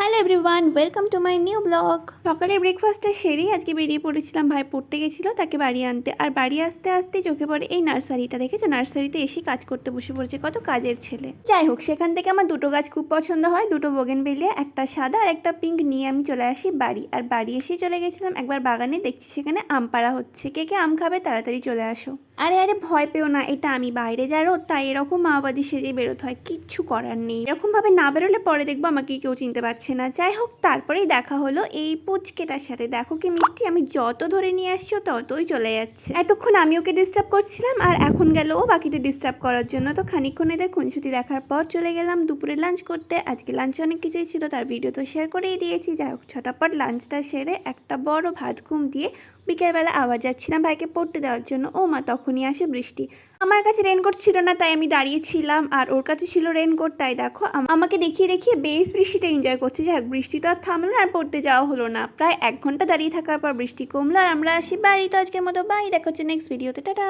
Hello everyone, welcome to my new blog. সকালের ব্রেকফাস্টটা সেরেই আজকে বেরিয়ে পড়েছিলাম। ভাই পড়তে গেছিলো, তাকে বাড়ি আনতে। আর বাড়ি আসতে আসতে চোখে পড়ে এই নার্সারিটা। দেখেছো, নার্সারিতে এসে কাজ করতে বসে পড়েছে। কত কাজের ছেলে। যাই হোক, সেখান থেকে আমার দুটো গাছ খুব পছন্দ হয়, দুটো বোগেনভেলিয়া, একটা সাদা আর একটা পিঙ্ক নিয়ে আমি চলে আসি বাড়ি। আর বাড়ি এসেই চলে গেছিলাম একবার বাগানে, দেখছি সেখানে আম পাড়া হচ্ছে। কে কে আম খাবে তাড়াতাড়ি চলে আসো। আরে আরে ভয় পেও না, এটা আমি বাইরে যা রোদ তাই এরকম মাওবাদী সেজে বেরোতে হয়, কিচ্ছু করার নেই। এরকম ভাবে না বেরোলে পরে দেখবো আমাকে কেউ চিনতে পারছে না। যাই হোক, তারপরেই দেখা হলো এই পুচকেটার সাথে। দেখো কি মিষ্টি, আমি যত ধরে নিয়ে আসছি ততই চলে যাচ্ছে। এতক্ষণ আমি ওকে ডিস্টার্ব করছিলাম আর এখন গেল ও বাকিতে ডিস্টার্ব করার জন্য। তো খানিকক্ষণ এদের খুনসুটি দেখার পর চলে গেলাম দুপুরে লাঞ্চ করতে। আজকে লাঞ্চে অনেক কিছুই ছিল, তার ভিডিও তো শেয়ার করেই দিয়েছি। যাই হোক, ছটাপট লাঞ্চটা সেরে একটা বড় ভাত ঘুম দিয়ে বিকেলবেলা আবার যাচ্ছিলাম ভাইকে পড়তে দেওয়ার জন্য। ও মা, তখনই আসে বৃষ্টি। আমার কাছে রেনকোট ছিল না, তাই আমি দাঁড়িয়েছিলাম, আর ওর কাছে ছিল রেনকোট। তাই দেখো আমাকে দেখিয়ে দেখিয়ে বেশ বৃষ্টিটা এনজয় করছে। যাই হোক, বৃষ্টি তো আর থামলো না, আর পড়তে যাওয়া হলো না। প্রায় 1 ঘন্টা দাঁড়িয়ে থাকার পর বৃষ্টি কমলো আর আমরা আসি বাড়ি। তো আজকের মতো বাই, দেখা হচ্ছে নেক্সট ভিডিওতে, টাটা।